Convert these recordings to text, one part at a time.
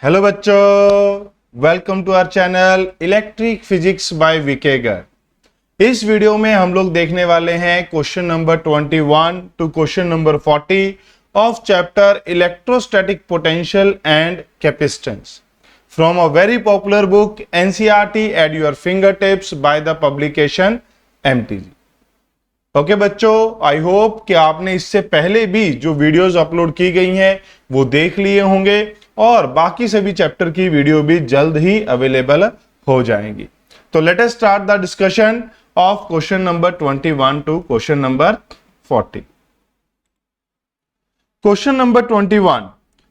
Hello बच्चों, welcome to our channel electric physics by विकेगर। इस वीडियो में हम लोग देखने वाले हैं question number 21 to question number 40 of chapter electrostatic potential and capacitance from a very popular book NCERT at your finger tips by the publication MTG. Okay बच्चों, I hope कि आपने इससे पहले भी जो वीडियोस अपलोड की गई हैं वो देख लिए होंगे और बाकी सभी चैप्टर की वीडियो भी जल्द ही अवेलेबल हो जाएंगी। तो let us start the discussion of question number 21 to question number 40। Question number 21,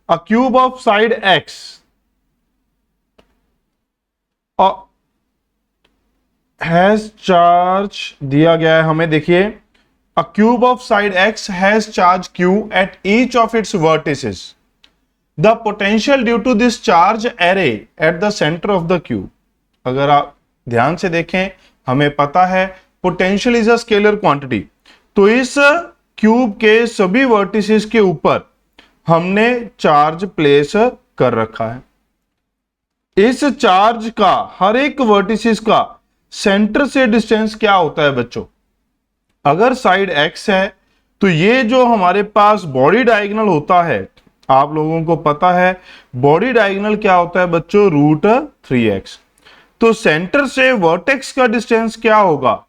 a cube of side x has charge दिया गया है हमें। देखिए, a cube of side x has charge q at each of its vertices. The potential due to this charge are at the centre of the cube. अगर आप ध्यान से देखें, हमें पता है potential is a scalar quantity, तो इस क्यूब के सभी वर्टिसेस के ऊपर हमने चार्ज प्लेस कर रखा है। इस चार्ज का हर एक वर्टिसेस का सेंटर से डिस्टेंस क्या होता है बच्चों? अगर साइड एक्स है तो ये जो हमारे पास बॉडी डायगोनल होता है, आप लोगों को पता है बॉडी डायगोनल क्या होता है बच्चों? √3x। तो सेंटर से वर्टेक्स का डिस्टेंस क्या होगा?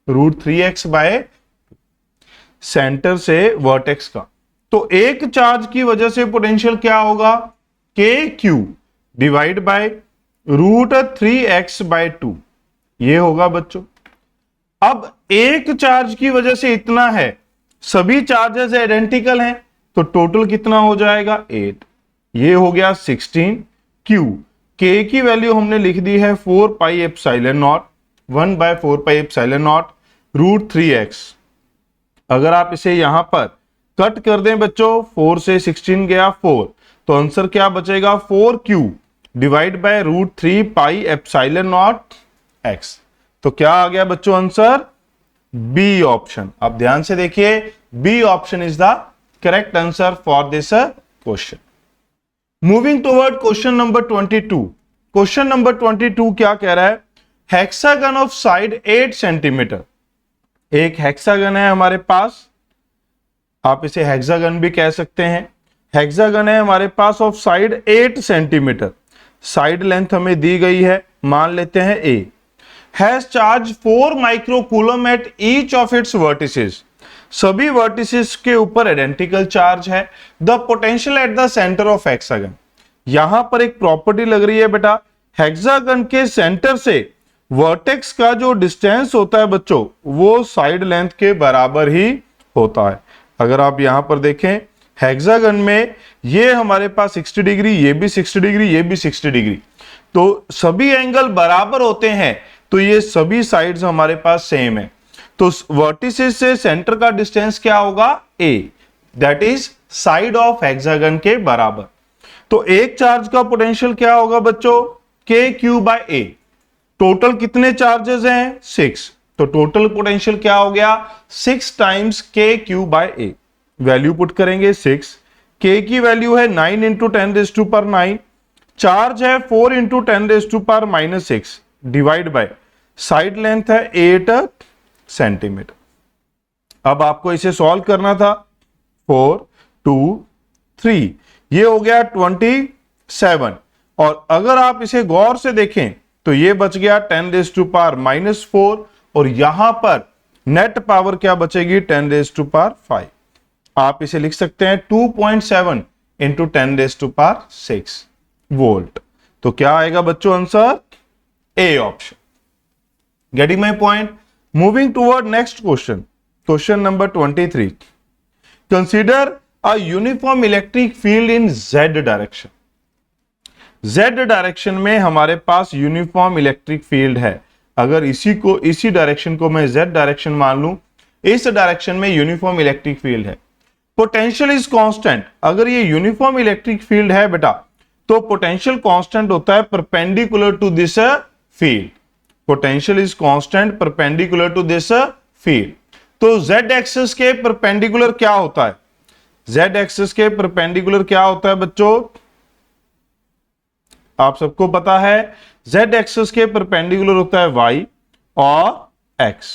√3x बाय सेंटर से वर्टेक्स का। तो एक चार्ज की वजह से पोटेंशियल क्या होगा? KQ डिवाइड बाय √3x/2 ये होगा बच्चों। अब एक चार्ज की वजह से इतना है, सभी चार्जेस आइडेंटिकल हैं, तो टोटल कितना हो जाएगा? 8। ये हो गया 16। Q K की वैल्यू हमने लिख दी है 4πε0 1/4πε0 √3x। अगर आप इसे यहां पर कट कर दें बच्चों, 4 से 16 गया 4, तो आंसर क्या बचेगा? 4Q divide by √3πε0x। तो क्या आ गया बच्चों आंसर? B option. अब ध्यान से देखिए, B option is the correct answer for this question. Moving toward question number 22। Question number 22 क्या कह रहा है? Hexagon of side 8 centimetre. एक हेक्सागन है हमारे पास, आप इसे हेक्सागन भी कह सकते हैं। हेक्सागन है हमारे पास of side 8 centimetre. Side length हमें दी गई है, मान लेते हैं A। Has charge 4 microcoulomb at each of its vertices. सभी वर्टिसेस के ऊपर आइडेंटिकल चार्ज है। The potential at the centre of hexagon. यहां पर एक प्रॉपर्टी लग रही है बेटा, हेक्सागन के सेंटर से वर्टेक्स का जो डिस्टेंस होता है बच्चों, वो साइड लेंथ के बराबर ही होता है। अगर आप यहां पर देखें, हेक्सागन में ये हमारे पास 60 डिग्री, ये भी 60 डिग्री, ये भी 60 डिग्री, तो सभी एंगल बराबर होते हैं, तो ये सभी साइड्स हमारे पास सेम है। तो वर्टिसेस से सेंटर का डिस्टेंस क्या होगा? A, that is side of hexagon के बराबर। तो एक चार्ज का पोटेंशियल क्या होगा बच्चों? KQ/A। टोटल कितने चार्जेस हैं? 6। तो टोटल पोटेंशियल क्या हो गया? 6 टाइम्स KQ/A। वैल्यू पुट करेंगे 6। K की वैल्यू है 9 × 10⁻⁹। चार्ज है 4 × 10⁻⁻6 डिवाइड बाय साइड लेंथ है 8 सेंटीमीटर। अब आपको इसे सॉल्व करना था। 4 2 3 ये हो गया 27। और अगर आप इसे गौर से देखें तो ये बच गया 10⁻⁻4 और यहां पर नेट पावर क्या बचेगी? 10⁻5। आप इसे लिख सकते हैं 2.7 × 10⁻6 वोल्ट। तो क्या आएगा बच्चों answer? A option. Getting my point? Moving toward next question, question number 23। Consider a uniform electric field in Z direction. Z direction में हमारे पास यूनिफॉर्म इलेक्ट्रिक फील्ड है। अगर इसी डायरेक्शन को मैं Z डायरेक्शन मान लूं, इस डायरेक्शन में यूनिफॉर्म इलेक्ट्रिक फील्ड है। Potential is constant. अगर ये यूनिफॉर्म इलेक्ट्रिक फील्ड है बेटा, तो पोटेंशियल कांस्टेंट होता है perpendicular to this field. Potential is constant perpendicular to this field. तो Z एक्सिस के परपेंडिकुलर क्या होता है? Z एक्सिस के परपेंडिकुलर क्या होता है बच्चों? आप सबको पता है z एक्सिस के परपेंडिकुलर होता है y और x।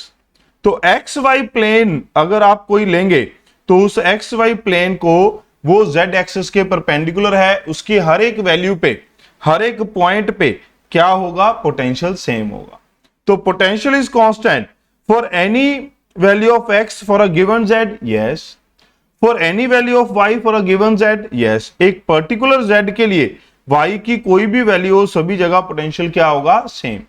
तो एक्स वाई प्लेन अगर आप कोई लेंगे तो उस एक्स वाई प्लेन को वो z एक्सिस के परपेंडिकुलर है, उसकी हर एक वैल्यू पे, हर एक पॉइंट पे क्या होगा, पोटेंशियल सेम होगा। तो potential is constant for any value of x for a given z, yes. For any value of y for a given z, yes. एक पर्टिकुलर z के लिए y की कोई भी वैल्यू हो, सभी जगह पोटेंशियल क्या होगा, same.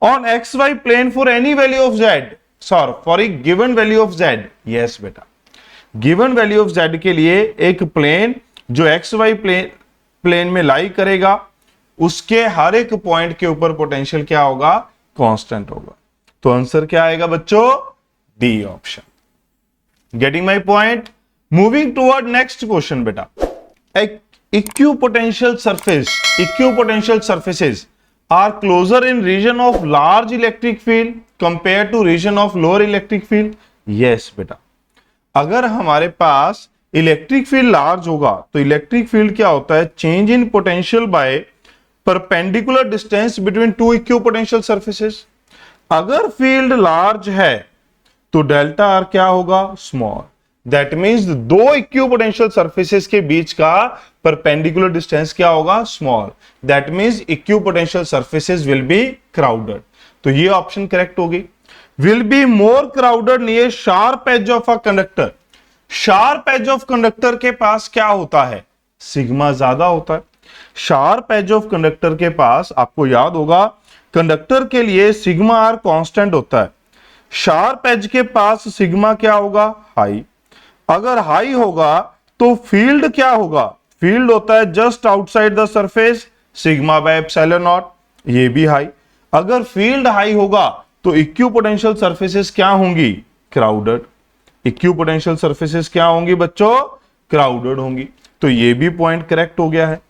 On x y plane for any value of z, sorry for a given value of z, yes बेटा। गिवन वैल्यू ऑफ z के लिए एक प्लेन जो एक्स वाई प्लेन में लाई करेगा, उसके हर एक पॉइंट के ऊपर पोटेंशियल क्या होगा, कांस्टेंट होगा। तो आंसर क्या आएगा बच्चों, D option. Getting my point. Moving toward next question बेटा। Equipotential surfaces are closer in region of large electric field compared to region of lower electric field, yes बेटा। अगर हमारे पास इलेक्ट्रिक फील्ड लार्ज होगा तो electric field क्या होता है, change in potential by perpendicular distance between two equipotential surfaces. अगर field large है तो डेल्टा आर क्या होगा, स्मॉल। दैट मींस दो इक्विपोटेंशियल सरफेसेस के बीच का परपेंडिकुलर डिस्टेंस क्या होगा, small. That means equipotential surfaces will be crowded. तो ये ऑप्शन करेक्ट होगी। Will be more crowded near sharp edge of a conductor. Sharp edge of conductor के पास क्या होता है, सिग्मा ज्यादा होता है। शार्प एज ऑफ कंडक्टर के पास आपको याद होगा कंडक्टर के लिए सिग्मा आर कांस्टेंट होता है। शार्प एज के पास सिग्मा क्या होगा, हाई। अगर हाई होगा तो फील्ड क्या होगा, फील्ड होता है just outside the surface, sigma by epsilon not, ये भी हाई। अगर फील्ड हाई होगा तो इक्विपोटेंशियल सरफेसेस क्या होंगी, क्राउडेड। इक्विपोटेंशियल सरफेसेस क्या होंगी बच्चों, क्राउडेड होंगी। तो ये भी पॉइंट करेक्ट हो गया है।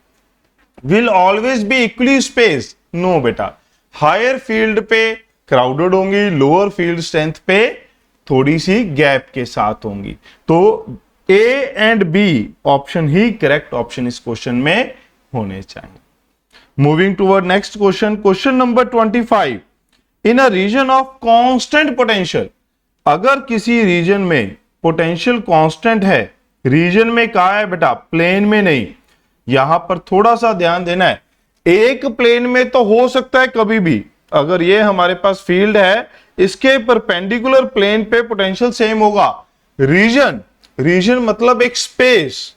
Will always be equally space, no बेटा। हायर फील्ड पे क्राउडेड होंगी, लोअर फील्ड स्ट्रेंथ पे थोड़ी सी गैप के साथ होंगी। तो ए एंड बी ऑप्शन ही करेक्ट ऑप्शन इस क्वेश्चन में होने चाहिए। Moving toward next question, question number 25। In a region of constant potential, अगर किसी रीजन में पोटेंशियल कांस्टेंट है, रीजन में कहा है बेटा, प्लेन में नहीं। यहां पर थोड़ा सा ध्यान देना है, एक प्लेन में तो हो सकता है कभी भी, अगर ये हमारे पास फील्ड है, इसके परपेंडिकुलर प्लेन पे पोटेंशियल सेम होगा। रीजन, रीजन मतलब एक स्पेस,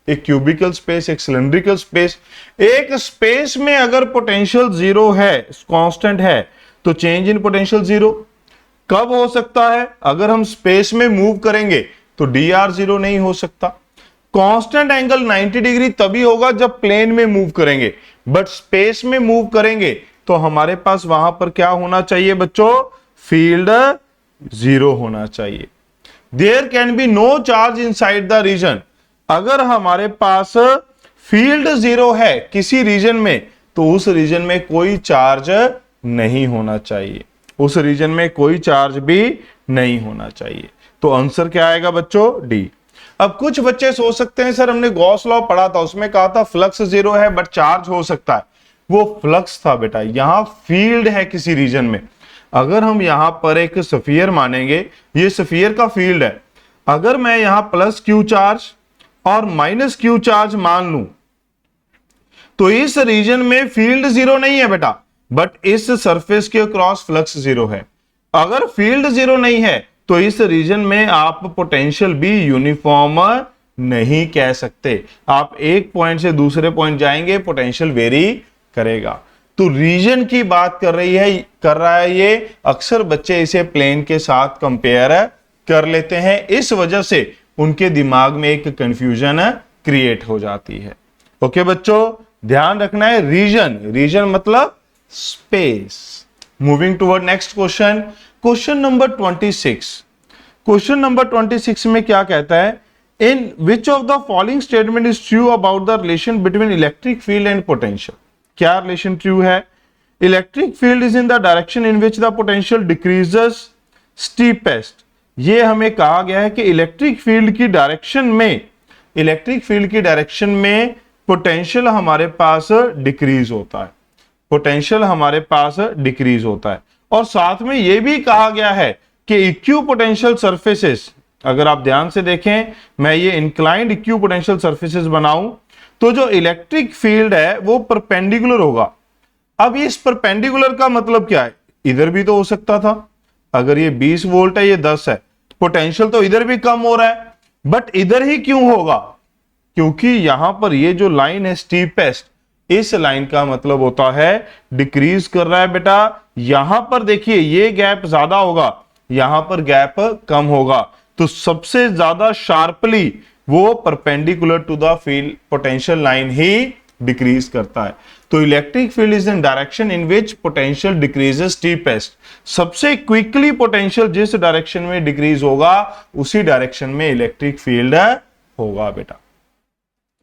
एक क्यूबिकल स्पेस, एक सिलेंड्रिकल स्पेस। एक स्पेस में अगर पोटेंशियल जीरो है, कांस्टेंट है, तो चेंज इन पोटेंशियल जीरो। कब हो सकता है, अगर हम स्पेस में मूव करेंगे तो डी आर जीरो नहीं हो सकता। कांस्टेंट एंगल 90 डिग्री तभी होगा जब प्लेन में मूव करेंगे, बट स्पेस में मूव करेंगे तो हमारे पास वहां पर क्या होना चाहिए बच्चों, फील्ड जीरो होना चाहिए। There can be no charge inside the region. अगर हमारे पास फील्ड जीरो है किसी रीजन में, तो उस रीजन में कोई चार्ज नहीं होना चाहिए, उस रीजन में कोई चार्ज भी नहीं होना चाहिए। तो आंसर क्या आएगा बच्चों, डी। अब कुछ बच्चे सोच सकते हैं सर हमने गॉस लॉ पढ़ा था, उसमें कहा था फ्लक्स जीरो है बट चार्ज हो सकता है। वो फ्लक्स था बेटा, यहां फील्ड है किसी रीजन में। अगर हम यहां पर एक स्फीयर मानेंगे, ये स्फीयर का फील्ड है, अगर मैं यहां प्लस क्यू चार्ज और माइनस क्यू चार्ज मान लूं तो इस रीजन में फील्ड जीरो नहीं है बेटा, बट इस सरफेस के क्रॉस फ्लक्स जीरो है। अगर फील्ड जीरो नहीं है तो इस रीजन में आप पोटेंशियल भी यूनिफॉर्म नहीं कह सकते। आप एक पॉइंट से दूसरे पॉइंट जाएंगे, पोटेंशियल वेरी करेगा। तो रीजन की बात कर रहा है ये। अक्सर बच्चे इसे प्लेन के साथ कंपेयर कर लेते हैं, इस वजह से उनके दिमाग में एक कंफ्यूजन क्रिएट हो जाती है। ओके बच्चों, ध्यान रखना है, रीजन, रीजन मतलब space. Moving toward next question, question number 26। Question number 26 में क्या कहता है, in which of the following statement is true about the relation between electric field and potential. क्या रिलेशन ट्रू है, electric field is in the direction in which the potential decreases steepest. ये हमें कहा गया है कि इलेक्ट्रिक फील्ड की direction में, इलेक्ट्रिक फील्ड की डायरेक्शन में पोटेंशियल हमारे पास डिक्रीज होता है, पोटेंशियल हमारे पास डिक्रीज होता है। और साथ में यह भी कहा गया है कि इक्विपोटेंशियल सरफेसेस, अगर आप ध्यान से देखें, मैं ये इंक्लाइंड इक्विपोटेंशियल सरफेसेस बनाऊं तो जो इलेक्ट्रिक फील्ड है वो परपेंडिकुलर होगा। अब इस परपेंडिकुलर का मतलब क्या है, इधर भी तो हो सकता था, अगर ये 20 वोल्ट है, ये 10 है, पोटेंशियल तो इधर भी कम हो रहा है, बट इधर ही क्यों होगा? क्योंकि यहां पर ये जो लाइन है स्टीपेस्ट, इस लाइन का मतलब होता है डिक्रीज कर रहा है बेटा। यहां पर देखिए ये गैप ज्यादा होगा, यहां पर गैप कम होगा, तो सबसे ज्यादा शार्पली वो perpendicular to the field potential line ही डिक्रीज करता है। तो electric field is in direction in which potential decreases steepest. सबसे क्विकली पोटेंशियल जिस डायरेक्शन में डिक्रीज होगा उसी डायरेक्शन में इलेक्ट्रिक फील्ड होगा बेटा।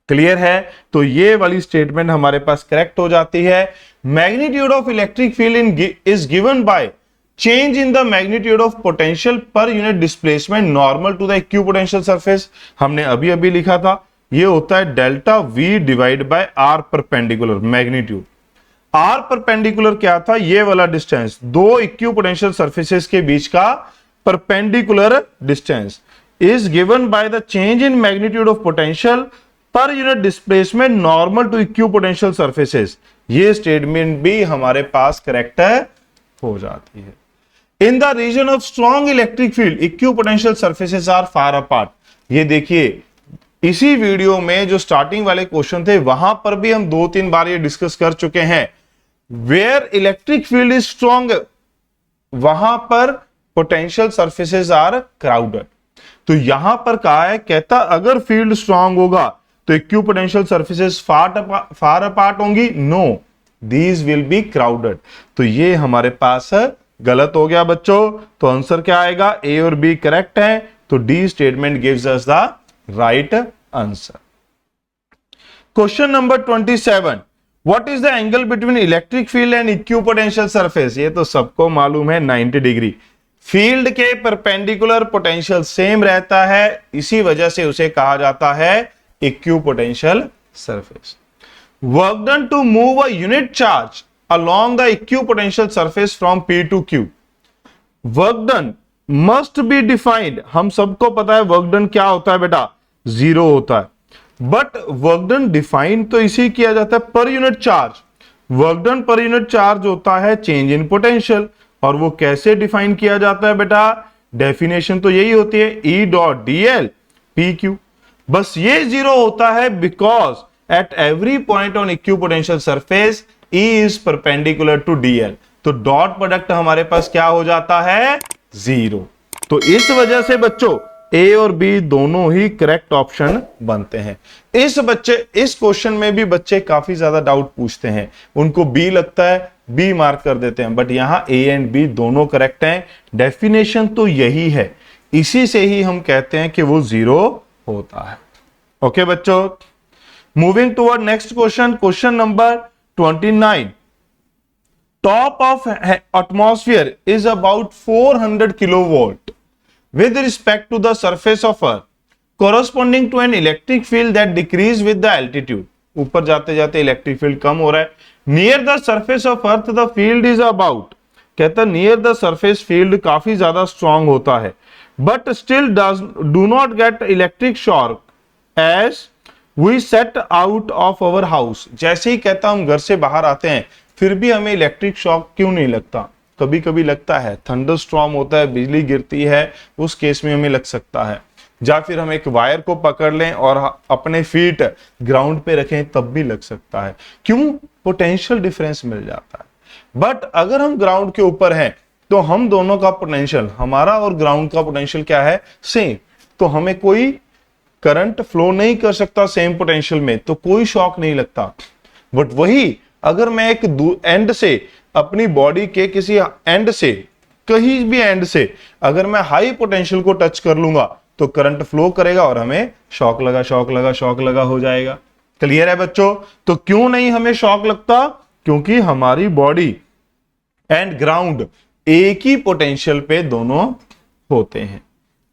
क्लियर है? तो ये वाली स्टेटमेंट हमारे पास करेक्ट हो जाती है। Magnitude of electric field is given by change in the magnitude of potential per unit displacement normal to the equipotential surface. हमने अभी अभी लिखा था, ये होता है delta V divide by R perpendicular magnitude. R perpendicular क्या था? ये वाला डिस्टेंस, दो इक्विपोटेंशियल सरफेसेस के बीच का perpendicular distance is given by the change in magnitude of potential per unit displacement normal to equipotential surfaces. ये स्टेटमेंट भी हमारे पास करेक्ट हो जाती है। In the region of strong electric field equipotential surfaces are far apart. ये देखिए इसी वीडियो में जो स्टार्टिंग वाले क्वेश्चन थे वहां पर भी हम 2-3 बार ये डिस्कस कर चुके हैं। Where electric field is strong, वहां पर पोटेंशियल सरफेसेस आर क्राउडेड। तो यहां पर कहा है, कहता अगर फील्ड स्ट्रॉन्ग होगा तो इक्विपोटेंशियल सरफेसेस फार अपार्ट होंगी। No, these will be crowded. तो ये हमारे पास गलत हो गया बच्चों। तो आंसर क्या आएगा? ए और बी करेक्ट है, तो D statement gives us the right answer. Question number 27, what is the angle between electric field and equipotential surface? ये तो सबको मालूम है, 90 डिग्री। फील्ड के परपेंडिकुलर पोटेंशियल सेम रहता है, इसी वजह से उसे कहा जाता है equipotential surface. Work done to move a unit charge along the equipotential surface from P to Q. Work done must be defined. हम सबको पता है वर्क डन क्या होता है बेटा? 0 होता है। बट वर्क डन डिफाइन तो इसी किया जाता है per unit charge. Work done per unit charge होता है चेंज इन पोटेंशियल। और वो कैसे डिफाइन किया जाता है बेटा? डेफिनेशन तो यही होती है E डॉट DL PQ। बस ये 0 होता है because at every point on equipotential surface E is perpendicular to DL। तो डॉट प्रोडक्ट हमारे पास क्या हो जाता है? 0। तो इस वजह से बच्चों A और B दोनों ही करेक्ट ऑप्शन बनते हैं। इस क्वेश्चन में भी बच्चे काफी ज्यादा डाउट पूछते हैं, उनको B लगता है, B मार्क कर देते हैं, बट यहां A एंड B दोनों करेक्ट हैं। डेफिनेशन तो यही है, इसी से ही हम कहते हैं कि वो 0 होता है। ओके बच्चों, moving toward next question, question number 29. Top of atmosphere is about 400 kilovolt with respect to the surface of Earth, corresponding to an electric field that decrease with the altitude. ऊपर जाते जाते इलेक्ट्रिक फील्ड कम हो रहा है। Near the surface of Earth the field is about, कहता near the surface field काफी ज्यादा strong होता है, but still do not get electric shock as we set out of our house. जैसे ही कहता हम घर से बाहर आते हैं फिर भी हमें इलेक्ट्रिक शॉक क्यों नहीं लगता? कभी कभी लगता है, थंडर स्टॉर्म होता है, बिजली गिरती है, उस केस में हमें लग सकता है। या फिर हम एक वायर को पकड़ लें और अपने फीट ग्राउंड पे रखें तब भी लग सकता है। क्यों? पोटेंशियल डिफरेंस मिल जाता है। बट अगर हम ग्राउंड के ऊपर हैं तो हम दोनों का पोटेंशियल, हमारा और ग्राउंड का पोटेंशियल क्या है? सेम। तो हमें कोई करंट फ्लो नहीं कर सकता सेम पोटेंशियल में, तो कोई शॉक नहीं लगता। बट वही अगर मैं एक एंड से, अपनी बॉडी के किसी एंड से, कहीं भी एंड से अगर मैं हाई पोटेंशियल को टच कर लूंगा तो करंट फ्लो करेगा और हमें शॉक लगा हो जाएगा। क्लियर है बच्चों? तो क्यों नहीं हमें शॉक लगता? क्योंकि हमारी बॉडी एंड ग्राउंड एक ही पोटेंशियल पे दोनों होते हैं।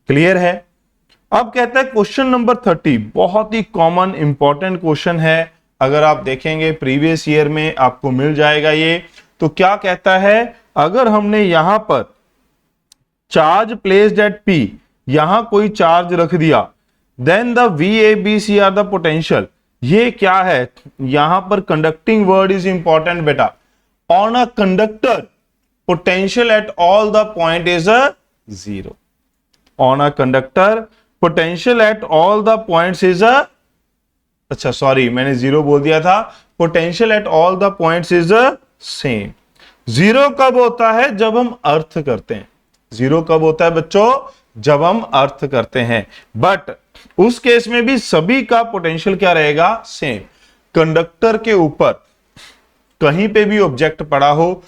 क्लियर है? अब कहता है क्वेश्चन नंबर 30, बहुत ही कॉमन इंपॉर्टेंट क्वेश्चन है, अगर आप देखेंगे प्रीवियस ईयर में आपको मिल जाएगा ये। तो क्या कहता है, अगर हमने यहां पर चार्ज प्लेस्ड एट P, यहां कोई चार्ज रख दिया, then the VABC are the potential. ये क्या है, यहां पर कंडक्टिंग वर्ड इज इंपॉर्टेंट बेटा। On a conductor potential at all the point is a zero. On a conductor potential at all the points is a, अच्छा sorry मैंने zero बोल दिया था, potential at all the points is a same. Zero कब होता है, जब हम अर्थ करते हैं। जीरो कब होता है बच्चों, जब हम अर्थ करते हैं। बट उस केस में भी सभी का पोटेंशियल क्या रहेगा, सेम। कंडक्टर के ऊपर कहीं पे भी ऑब्जेक्ट पड़ा हो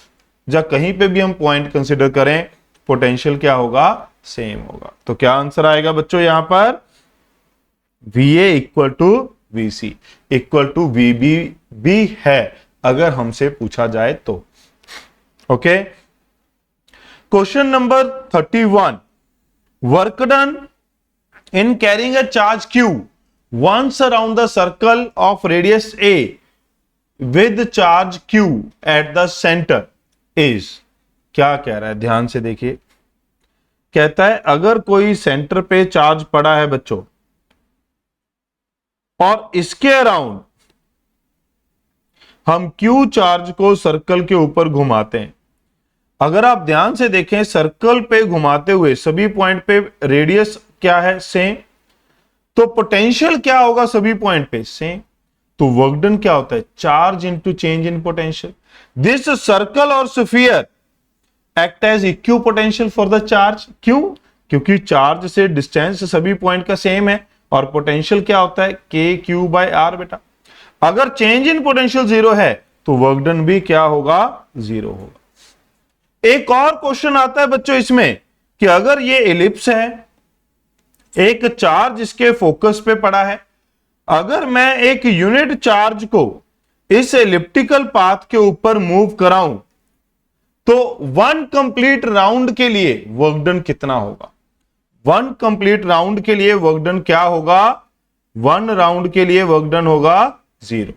या कहीं पे भी हम पॉइंट कंसिडर करें, पोटेंशियल क्या होगा, सेम होगा। तो क्या आंसर आएगा बच्चों यहां पर, VA equal to VC equal to VB भी है, अगर हमसे पूछा जाए तो। Okay, question number 31, work done in carrying a charge Q once around the circle of radius A with charge Q at the center is, क्या कह रहा है, ध्यान से देखिए। कहता है अगर कोई सेंटर पे चार्ज पड़ा है बच्चों और इसके अराउंड हम Q चार्ज को सर्कल के ऊपर घुमाते हैं। अगर आप ध्यान से देखें, सर्कल पे घुमाते हुए सभी पॉइंट पे रेडियस क्या है, सेम। तो पोटेंशियल क्या होगा सभी पॉइंट पे, सेम। तो वर्क डन क्या होता है, charge into change in potential. This circle और sphere act as equipotential for the charge. क्यों, क्योंकि चार्ज से डिस्टेंस सभी पॉइंट का सेम है और पोटेंशियल क्या होता है, KQ/R बेटा। अगर चेंज इन पोटेंशियल जीरो है तो वर्क डन भी क्या होगा, जीरो होगा। एक और क्वेश्चन आता है बच्चों इसमें कि अगर ये एलिप्स है, एक चार्ज इसके फोकस पे पड़ा है, अगर मैं एक यूनिट चार्ज को इस एलिप्टिकल पाथ के ऊपर मूव कराऊं तो वन कंप्लीट राउंड के लिए वर्क डन कितना होगा। वन कंप्लीट राउंड के लिए वर्क डन क्या होगा, वन राउंड के लिए वर्क डन होगा जीरो।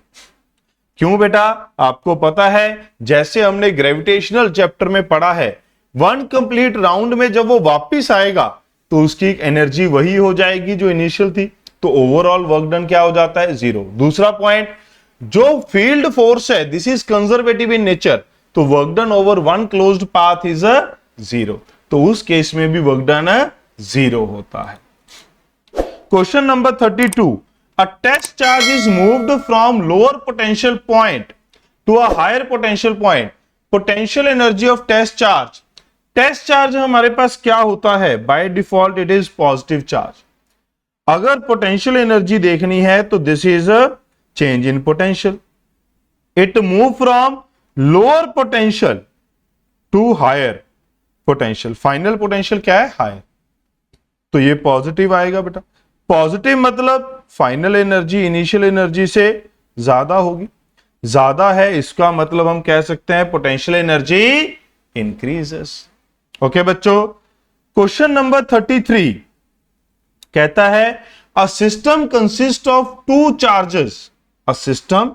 क्यों बेटा, आपको पता है जैसे हमने ग्रेविटेशनल चैप्टर में पढ़ा है, वन कंप्लीट राउंड में जब वो वापिस आएगा तो उसकी एनर्जी वही हो जाएगी जो इनिशियल थी, तो ओवरऑल वर्क डन क्या हो जाता है, जीरो। दूसरा पॉइंट, जो फील्ड फोर्स है this is conservative in nature, तो work done over one closed path is a zero. तो उस केस में भी वर्क डन जीरो होता है। Question number 32, a test charge is moved from lower potential point to a higher potential point. Potential energy of test charge. Test charge हमारे पास क्या होता है, by default it is positive charge. अगर potential energy देखनी है तो this is a change in potential. It move from lower potential to higher potential. Final potential क्या है, हायर। तो ये पॉजिटिव आएगा बेटा। पॉजिटिव मतलब फाइनल एनर्जी इनिशियल एनर्जी से ज्यादा होगी। ज्यादा है इसका मतलब हम कह सकते हैं पोटेंशियल एनर्जी इंक्रीजेस। ओके बच्चों, क्वेश्चन नंबर 33 कहता है a system consist of two charges. A system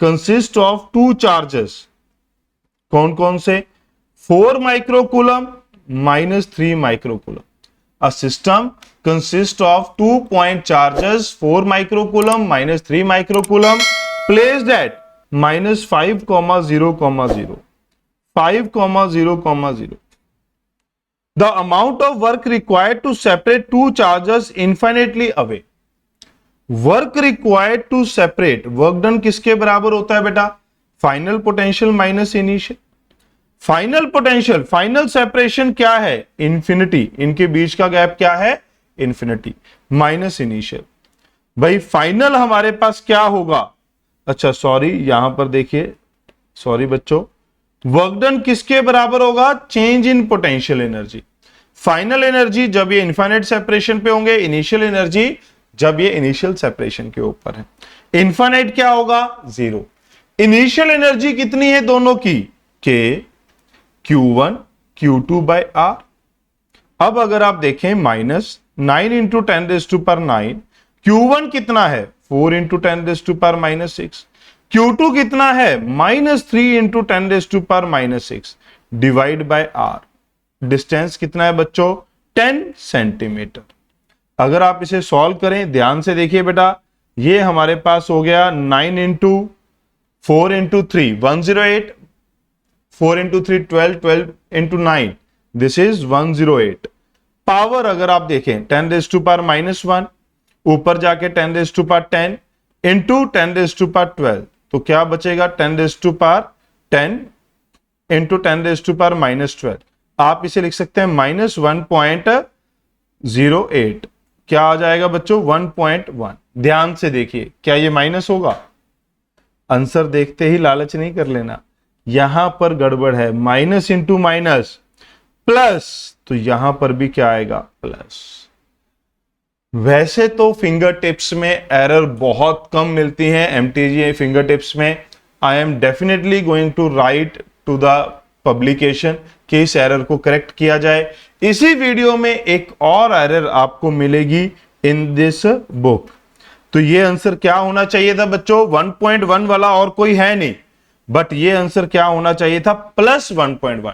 consist of two charges. कौन कौन से, 4 microcoulomb -3 microcoulomb. A system consist of 2 point charges 4 microcoulomb -3 microcoulomb placed at -5, 0, 0, 5, 0, 0. The amount of work required to separate two charges infinitely away. Work required to separate, work done किसके बराबर होता है बेटा, final potential minus initial. Final potential, final separation क्या है, infinity. इनके बीच का gap क्या है, इंफिनिटी, माइनस इनिशियल। भाई फाइनल हमारे पास क्या होगा, अच्छा सॉरी यहां पर देखिए, सॉरी बच्चों, वर्क डन किसके बराबर होगा, change in potential energy. Final energy जब ये इनफाइनाइट सेपरेशन पे होंगे, इनिशियल एनर्जी जब ये इनिशियल सेपरेशन के ऊपर है। इनफाइनाइट क्या होगा, जीरो। इनिशियल एनर्जी कितनी है दोनों की, के Q1 Q2/R। अब अगर आप देखें -9 × 10⁹ Q1 कितना है 4 इंटू 10⁻⁻6। Q2 कितना है -3 into 10⁻⁻6 divide by R। Distance कितना है बच्चों 10 सेंटीमीटर। अगर आप इसे सॉल्व करें, ध्यान से देखिए बेटा, ये हमारे पास हो गया 9 into 4 into 3 108, 4 into 3 12, 12 into 9 this is 108। Power अगर आप देखें 10⁻⁻1, ऊपर जाके 10⁻10 इंटू 10⁻12, तो क्या बचेगा 10⁻10 इंटू 10⁻12। आप इसे लिख सकते हैं -1.08। क्या आ जाएगा बच्चों 1.1। ध्यान से देखिए, क्या ये माइनस होगा? आंसर देखते ही लालच नहीं कर लेना, यहां पर गड़बड़ है, माइनस इंटू माइनस प्लस, तो यहां पर भी क्या आएगा प्लस। वैसे तो फिंगर टिप्स में एरर बहुत कम मिलती है एमटीजी फिंगर टिप्स में। I am definitely going to write to the publication कि इस एरर को करेक्ट किया जाए। इसी वीडियो में एक और एरर आपको मिलेगी इन दिस बुक। तो ये आंसर क्या होना चाहिए था बच्चों 1.1 वाला, और कोई है नहीं, बट ये आंसर क्या होना चाहिए था +1.1।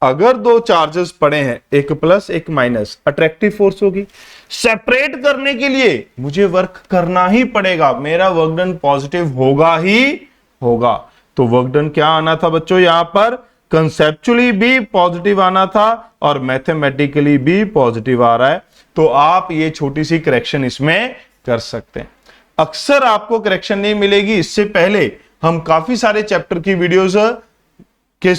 अगर दो चार्जेस पड़े हैं, एक प्लस एक माइनस, अट्रैक्टिव फोर्स होगी। सेपरेट करने के लिए मुझे वर्क करना ही पड़ेगा, मेरा वर्क डन पॉजिटिव होगा ही होगा। तो वर्क डन क्या आना था बच्चों, यहां पर कंसेप्चुअली भी पॉजिटिव आना था और मैथमेटिकली भी पॉजिटिव आ रहा है। तो आप ये छोटी सी करेक्शन इसमें कर सकते हैं। अक्सर आपको करेक्शन नहीं मिलेगी। इससे पहले हम काफी सारे चैप्टर की वीडियोस के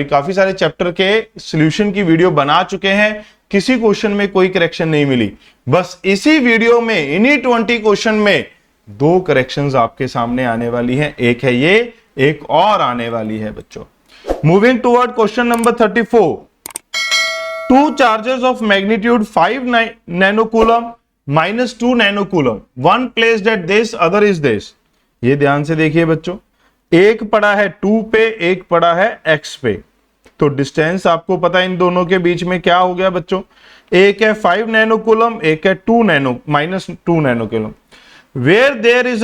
काफी सारे चैप्टर के सॉल्यूशन की वीडियो बना चुके हैं, किसी क्वेश्चन में कोई करेक्शन नहीं मिली। बस इसी वीडियो में, इन्हीं 20 क्वेश्चन में 2 करेक्शंस आपके सामने आने वाली हैं। एक है ये, एक और आने वाली है बच्चों। Moving toward question number 34। 2 charges of magnitude 5 nanocoulomb -2 nanocoulomb, one placed at this, other is this. ये ध्यान से देखिए बच्चों, एक पड़ा है 2 पे, एक पड़ा है x पे। तो डिस्टेंस आपको पता है इन दोनों के बीच में क्या हो गया बच्चों, एक है 5 नैनोकूलम, एक है -2 nanocoulomb. Where there is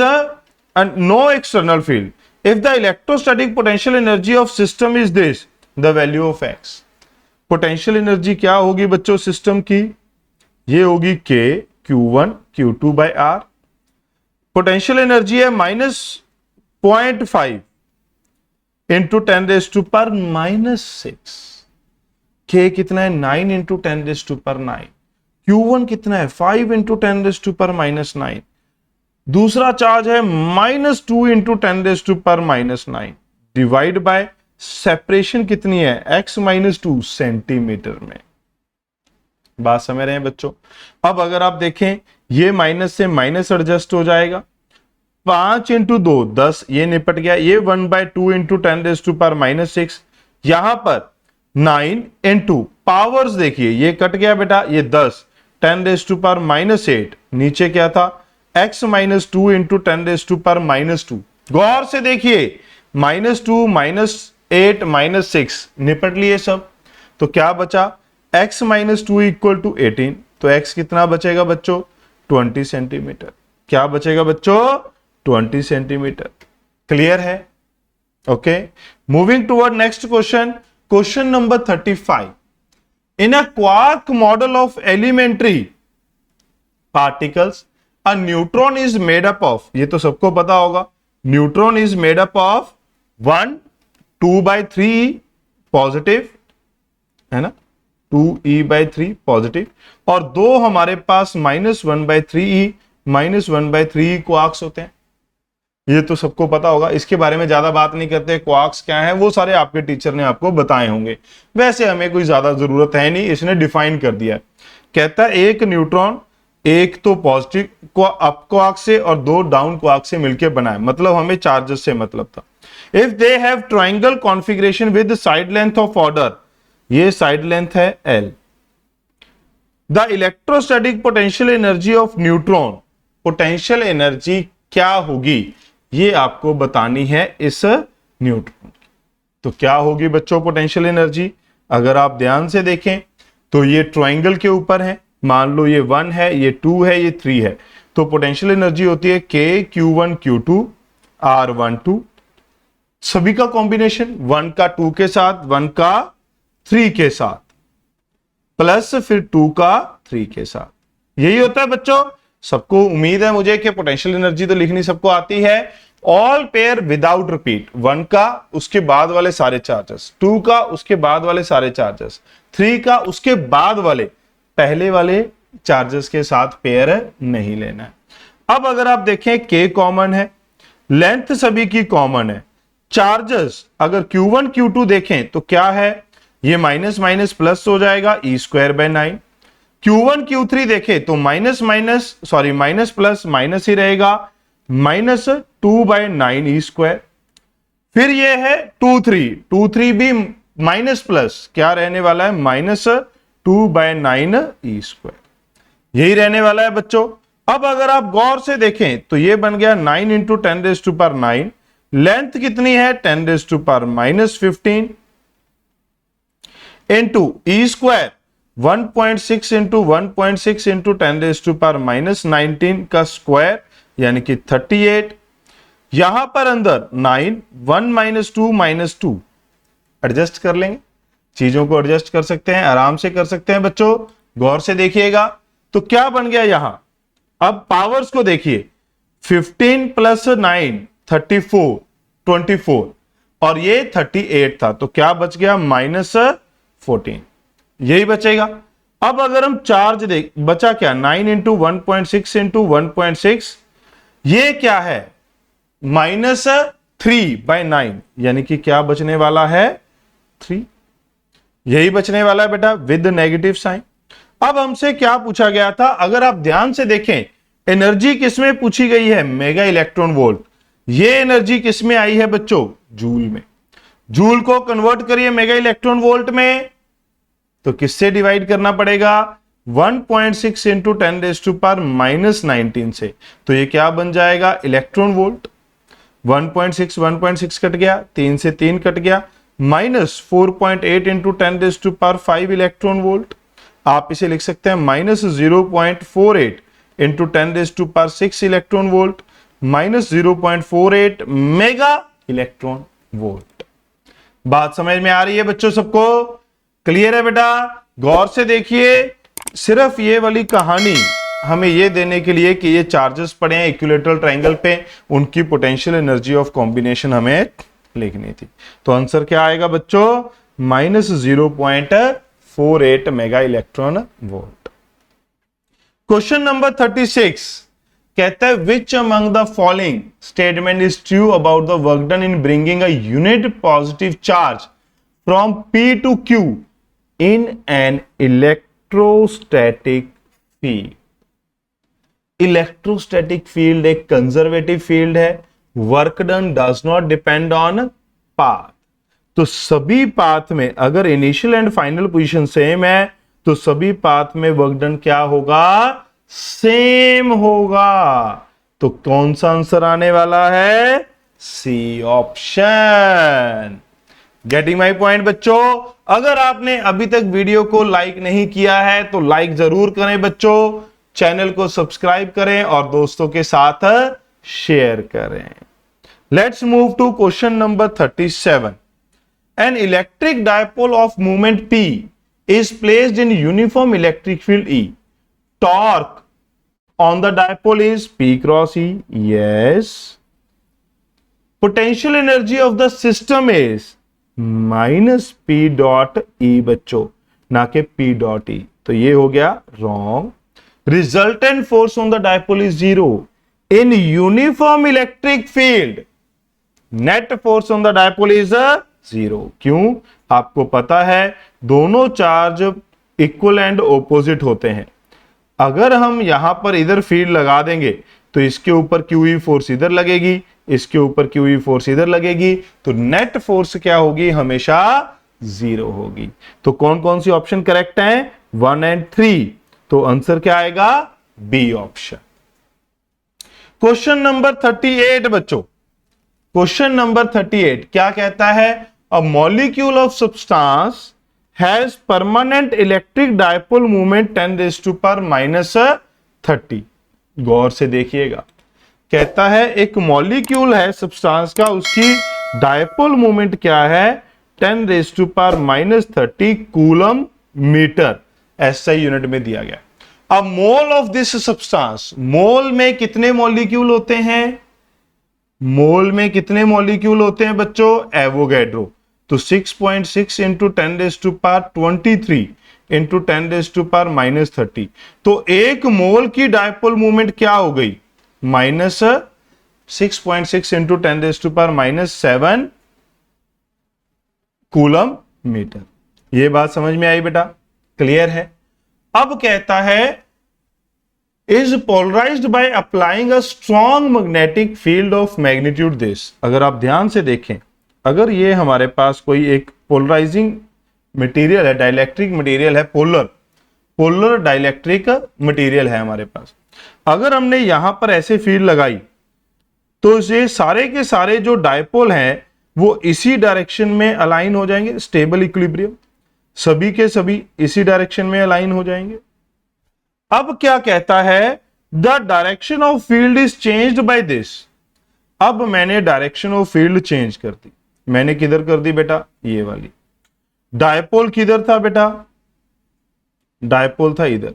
no external field, if the electrostatic potential energy of system is this, the value of x। Potential energy क्या होगी बच्चों सिस्टम की, ये होगी k Q1 Q2 by R। Potential energy है -0.5 इंटू 10⁻⁻6। K कितना है 9 into 10⁻9। Q1 कितना है 5 इंटू 10⁻9। दूसरा चार्ज है -2 इंटू 10⁻9 डिवाइड बाय सेपरेशन कितनी है x-2 सेंटीमीटर में। बात समझ रहे हैं बच्चों? अब अगर आप देखें, ये माइनस से माइनस एडजस्ट हो जाएगा, 5 इंटू 2 10, ये निपट गया। ये 1/2 इंटू 10⁻6, यहां पर 9 इंटू पावर्स देखिए, ये कट गया बेटा, ये 10 10⁻8, नीचे क्या था x-2 इंटू 10⁻2। गौर से देखिए, -2 -8 -6 निपट लिए सब। तो क्या बचा x-2 इक्वल टू 18। तो x कितना बचेगा बच्चों 20 सेंटीमीटर। क्या बचेगा बच्चों 20 सेंटीमीटर। क्लियर है? Okay, moving toward next question, question number 35। In a quark model of elementary particles, a neutron is made up of, ये तो सबको पता होगा, neutron is made up of 1 2/3 positive, है ना, 2e/3 पॉजिटिव, और दो हमारे पास -1/3e -1/3e क्वार्क्स होते हैं। ये तो सबको पता होगा, इसके बारे में ज्यादा बात नहीं करते। क्वार्क्स क्या है वो सारे आपके टीचर ने आपको बताए होंगे, वैसे हमें कोई ज्यादा जरूरत है नहीं, इसने डिफाइन कर दिया। कहता है एक न्यूट्रॉन एक तो पॉजिटिव अप क्वार्क से और 2 डाउन क्वार्क से मिलकर बना है, मतलब हमें चार्जेस से मतलब था। If they have triangle configuration with side length of order, ये साइड लेंथ है L, the electrostatic potential energy of neutron, potential energy क्या होगी ये आपको बतानी है इस न्यूट्रॉन की। तो क्या होगी बच्चों पोटेंशियल एनर्जी? अगर आप ध्यान से देखें तो ये ट्रायंगल के ऊपर है, मान लो ये 1 है, ये 2 है, ये 3 है, तो पोटेंशियल एनर्जी होती है K(Q1 Q2 R12), सभी का कॉम्बिनेशन, 1 का 2 के साथ, 1 का 3 के साथ, प्लस फिर 2 का 3 के साथ। यही होता है बच्चों। सबको उम्मीद है मुझे कि पोटेंशियल एनर्जी तो लिखनी सबको आती है। ऑल पेयर विदाउट रिपीट, 1 का उसके बाद वाले सारे चार्जेस, 2 का उसके बाद वाले सारे चार्जेस, 3 का उसके बाद वाले पहले वाले चार्जेस के साथ पेयर नहीं लेना है। अब अगर आप देखें K कॉमन है, लेंथ सभी की कॉमन है, चार्जेस अगर Q1 Q2 देखें तो क्या है, ये माइनस माइनस प्लस हो जाएगा E²/9। Q1 Q3 देखें तो माइनस प्लस माइनस ही रहेगा, -2/9 E²। फिर ये है 2 3 भी माइनस प्लस क्या रहने वाला है, -2/9 E²। यही रहने वाला है बच्चों। अब अगर आप गौर से देखें तो ये बन गया 9 × 10⁻⁹। लेंथ कितनी है, 10⁻⁻15 इंटू E², 1.6 × 1.6 × 10⁻⁻19 का स्क्वायर यानी कि 38। यहां पर अंदर 9, 1 - 2 -2 एडजस्ट कर लेंगे, चीजों को एडजस्ट कर सकते हैं, आराम से कर सकते हैं बच्चों। गौर से देखिएगा तो क्या बन गया यहां। अब पावर्स को देखिए, 15 + 9 34 24 और ये 38 था, तो क्या बच गया, -14, यही बचेगा। अब अगर हम चार्ज देख, बचा क्या, 9 × 1.6 × 1.6, ये क्या है, -3/9 यानी कि क्या बचने वाला है, 3, यही बचने वाला है बेटा विद नेगेटिव साइन। अब हमसे क्या पूछा गया था, अगर आप ध्यान से देखें एनर्जी किसमें पूछी गई है, मेगा इलेक्ट्रॉन वोल्ट। ये एनर्जी किसमें आई है बच्चों, जूल में। जूल को कन्वर्ट करिए मेगा इलेक्ट्रॉन वोल्ट में, तो किससे डिवाइड करना पड़ेगा, 1.6 × 10⁻⁻19 से। तो ये क्या बन जाएगा, इलेक्ट्रॉन वोल्ट। 1.6 कट गया, 3 से 3 कट गया, -4.8 × 10⁵ इलेक्ट्रॉन वोल्ट। आप इसे लिख सकते हैं -0.48 × 10⁶ electron volt, -0.48 mega electron volt. बात समझ में आ रही है बच्चों सबको, क्लियर है बेटा। गौर से देखिए, सिर्फ ये वाली कहानी हमें ये देने के लिए कि ये चार्जेस पड़े हैं इक्विलैटरल ट्रायंगल पे, उनकी पोटेंशियल एनर्जी ऑफ कॉम्बिनेशन हमें लिखनी थी। तो आंसर क्या आएगा बच्चों, -0.48 mega electron volt. Question number 36 कहता है, which among the following statement is true about the work done in bringing a unit positive charge from P to Q in an electrostatic field। Electrostatic field एक conservative field है, work done does not depend on path. तो सभी path में अगर initial and final position same है तो सभी path में वर्क डन क्या होगा, सेम होगा। तो कौन सा आंसर आने वाला है, C option. Getting my point बच्चों। अगर आपने अभी तक वीडियो को लाइक नहीं किया है तो लाइक जरूर करें बच्चों, चैनल को सब्सक्राइब करें और दोस्तों के साथ शेयर करें। Let's move to question number 37। An electric dipole of moment P is placed in uniform electric field E. Torque on the dipole is P × E. Yes. Potential energy of the system is -P.E बच्चों, ना के P.E। तो ये हो गया wrong. Resultant force on the dipole is 0. In uniform electric field, net force on the dipole is 0. क्यों, आपको पता है दोनों चार्ज इक्वल एंड ओपोजिट होते हैं। अगर हम यहां पर इधर फील्ड लगा देंगे तो इसके ऊपर QE फोर्स इधर लगेगी, इसके ऊपर QE फोर्स इधर लगेगी, तो नेट फोर्स क्या होगी, हमेशा 0 होगी। तो कौन कौन सी ऑप्शन करेक्ट है, 1 और 3। तो आंसर क्या आएगा, बी ऑप्शन। क्वेश्चन नंबर 38 बच्चों, क्वेश्चन नंबर 38 क्या कहता है, a molecule of substance has permanent electric dipole movement 10⁻⁻30। गौर से देखिएगा, कहता है एक मॉलिक्यूल है सब्सटेंस का, उसकी डायपोल मोमेंट क्या है, 10⁻⁻30 कूलम मीटर, एसआई यूनिट में दिया गया। अब मोल ऑफ दिस सब्सटेंस, मोल में कितने मॉलिक्यूल होते हैं, मोल में कितने मॉलिक्यूल होते हैं बच्चों, एवोगैड्रो। तो 6.6 इंटू 10⁻23 इंटू 10⁻⁻30, तो एक मोल की डायपोल मोमेंट क्या हो गई, -6.6 इंटू 10⁻⁻7 कूलम मीटर। ये बात समझ में आई बेटा, क्लियर है। अब कहता है is polarised by applying a strong magnetic field of magnitude this. अगर आप ध्यान से देखें, अगर ये हमारे पास कोई एक पोलराइजिंग मटेरियल है, डाइलेक्ट्रिक मटेरियल है, पोलर डाइलेक्ट्रिक मटेरियल है हमारे पास, अगर हमने यहां पर ऐसे फील्ड लगाई तो ये सारे के सारे जो डायपोल हैं वो इसी डायरेक्शन में अलाइन हो जाएंगे, स्टेबल इक्विलिब्रियम, सभी के सभी इसी डायरेक्शन में अलाइन हो जाएंगे। अब क्या कहता है, the direction of field is changed by this. अब मैंने डायरेक्शन ऑफ फील्ड चेंज कर दी, मैंने किधर कर दी बेटा, ये वाली। डायपोल किधर था बेटा, डायपोल था इधर।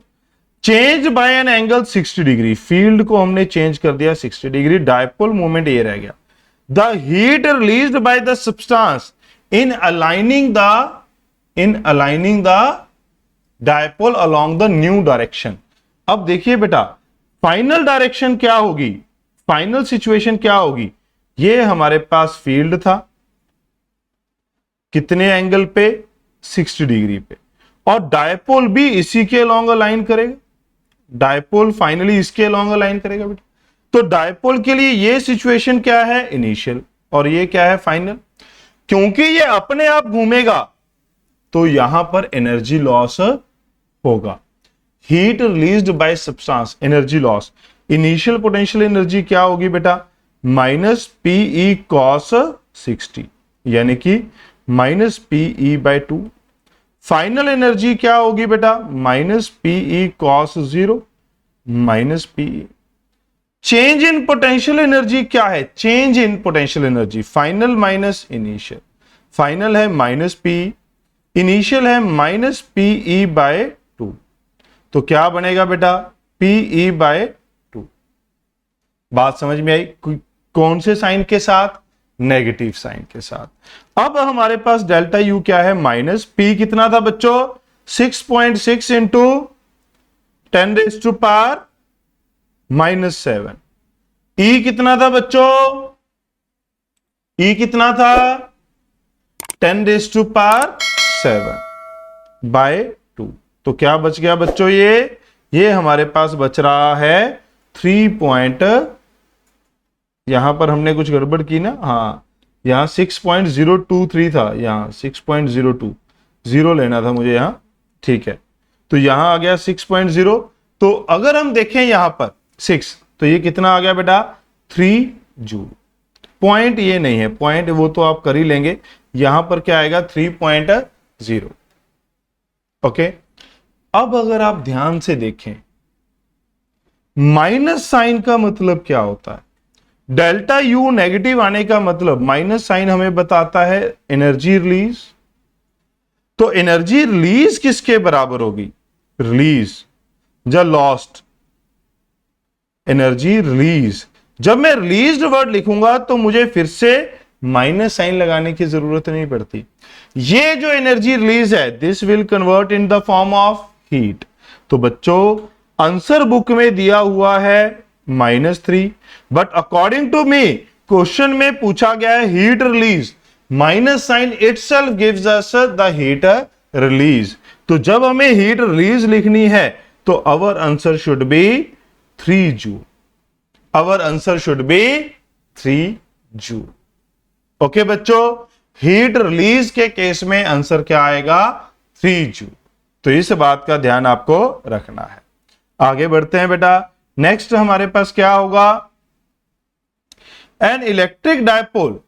Change bye an angle 60 degree, field को हमने चेंज कर दिया 60 डिग्री, डायपोल मोमेंट ये रह गया। The heat released by the substance in aligning the dipole along the new direction. अब देखिए बेटा, फाइनल डायरेक्शन क्या होगी, फाइनल सिचुएशन क्या होगी, ये हमारे पास फील्ड था, कितने एंगल पे, 60 डिग्री पे, और डायपोल भी इसी के अलोंग अलाइन करेगा, डायपोल फाइनली इसके अलोंग अलाइन करेगा बेटा। तो डायपोल के लिए ये सिचुएशन क्या है, इनिशियल, और ये क्या है, फाइनल। क्योंकि ये अपने आप घूमेगा तो यहां पर एनर्जी लॉस होगा, heat released by substance, energy loss. Initial potential energy क्या होगी बेटा, -PE cos 60, यानी कि -PE/2। फाइनल एनर्जी क्या होगी बेटा, -PE cos 0 -PE। Change in potential energy क्या है, change in potential energy, final minus initial, final है -PE, इनिशियल है -PE/2, तो क्या बनेगा बेटा, PE/2। बात समझ में आई, कौन से साइन के साथ, नेगेटिव साइन के साथ। अब हमारे पास डेल्टा यू क्या है, -P कितना था बच्चों, 6.6 इंटू 10⁻⁻7। E कितना था बच्चों, E कितना था, 10⁻7/2। तो क्या बच गया बच्चों, ये हमारे पास बच रहा है 3 यहां पर हमने कुछ गड़बड़ की ना, हाँ यहां 6.023 था, यहां 6.02, 0 लेना था मुझे यहां, ठीक है। तो यहां आ गया 6.0, तो अगर हम देखें यहां पर 6, तो ये कितना आ गया बेटा, 3 जूल। पॉइंट ये नहीं है, पॉइंट वो तो आप कर ही लेंगे, यहां पर क्या आएगा 3.0। ओके। अब अगर आप ध्यान से देखें, माइनस साइन का मतलब क्या होता है, डेल्टा यू नेगेटिव आने का मतलब, माइनस साइन हमें बताता है एनर्जी रिलीज। तो एनर्जी रिलीज किसके बराबर होगी, रिलीज या लॉस्ट, एनर्जी रिलीज। जब मैं रिलीज्ड वर्ड लिखूंगा तो मुझे फिर से माइनस साइन लगाने की जरूरत नहीं पड़ती। ये जो एनर्जी रिलीज है, this will convert in the form of heat. तो बच्चों आंसर बुक में दिया हुआ है -3, but according to me question में पूछा गया है heat release, minus sign itself gives us the heat release. तो जब हमें हीट रिलीज लिखनी है तो our answer should be 3 joule, our answer should be 3 joule. Okay बच्चों, हीट रिलीज के केस में आंसर क्या आएगा, 3 जूल। तो इस बात का ध्यान आपको रखना है। आगे बढ़ते हैं बेटा, नेक्स्ट हमारे पास क्या होगा, an electric dipole,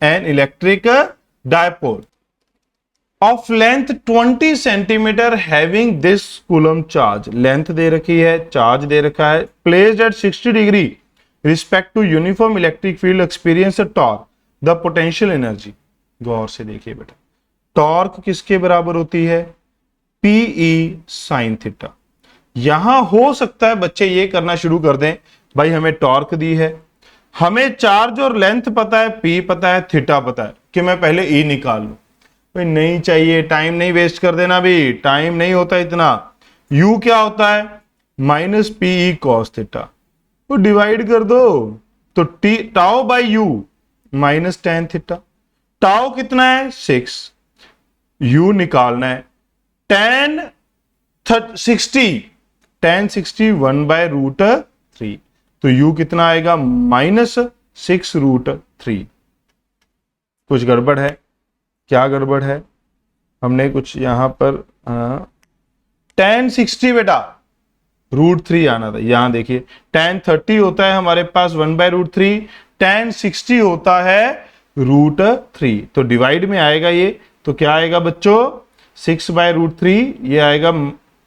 an electric dipole of length 20 centimetre having this coulomb charge, length दे रखी है, चार्ज दे रखा है, placed at 60 degree respect to uniform electric field experience torque the potential energy. गौर से देखिए बेटा, टॉर्क किसके बराबर होती है, पीई साइन थीटा। यहां हो सकता है बच्चे ये करना शुरू कर दें, भाई हमें टॉर्क दी है, हमें चार्ज और लेंथ पता है, पी पता है, थीटा पता है, कि मैं पहले ई निकाल लूं। भाई नहीं चाहिए, टाइम नहीं वेस्ट कर देना, भी टाइम नहीं होता इतना। यू क्या होता है, माइनस पीई कॉस थीटा, तो डिवाइड कर दो, तो T tau by you minus tan theta. Tau कितना है 6, यू निकालना है टेन 60 1 बाय रूट 3, तो यू कितना आएगा माइनस 6 रूट 3। कुछ गड़बड़ है, क्या गड़बड़ है, हमने कुछ यहां पर 1060 बेटा रूट 3 आना था। यहां देखिए 1030 होता है हमारे पास 1 बाय रूट 3, 1060 होता है रूट 3, तो डिवाइड में आएगा ये, तो क्या आएगा बच्चों 6 बाय रूट 3, ये आएगा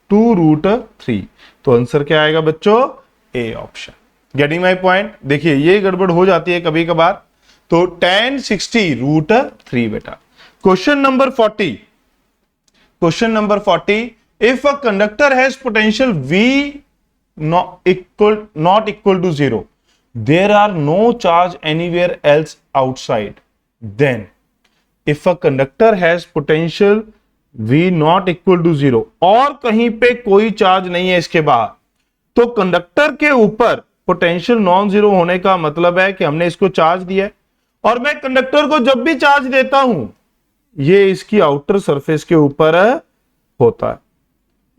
2 रूट 3, तो आंसर क्या आएगा बच्चों, A option. Getting my point. देखिए ये गड़बड़ हो जाती है कभी कभार, तो 1060 रूट 3 बेटा। Question number 40, question number 40, if a conductor has potential V not equal to 0, there are no charge anywhere else outside, then if a conductor has potential V not equal to 0, और कहीं पे कोई charge नहीं है इसके बाहर, तो conductor के ऊपर पोटेंशियल नॉन जीरो होने का मतलब है कि हमने इसको चार्ज दिया है, और मैं कंडक्टर को जब भी चार्ज देता हूं ये इसकी आउटर सरफेस के ऊपर होता है,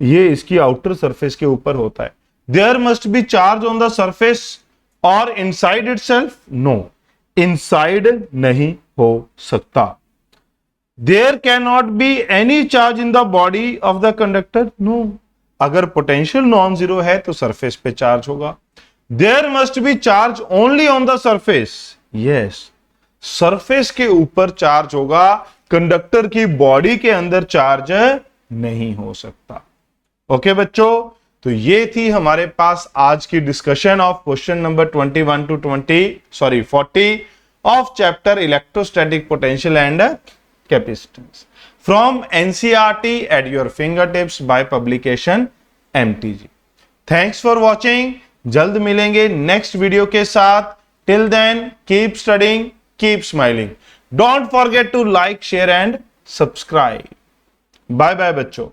ये इसकी आउटर सरफेस के ऊपर होता है। There must be charge on the surface और इनसाइड इटसेल्फ, नो, इनसाइड नहीं हो सकता। There can not be any charge in the body of the conductor, no, अगर पोटेंशियल नॉन जीरो है तो सरफेस पे चार्ज होगा। There must be charge only on the surface, yes, surface के ऊपर चार्ज होगा, कंडक्टर की बॉडी के अंदर चार्ज नहीं हो सकता। ओके बच्चों, तो ये थी हमारे पास आज की discussion of question number 21 to 40 of chapter electrostatic potential and capacitance from NCERT at your finger tips by publication MTG. Thanks for watching, जल्द मिलेंगे नेक्स्ट वीडियो के साथ। Till then keep studying, keep smiling, don't forget to like, share and subscribe. Bye bye बच्चों।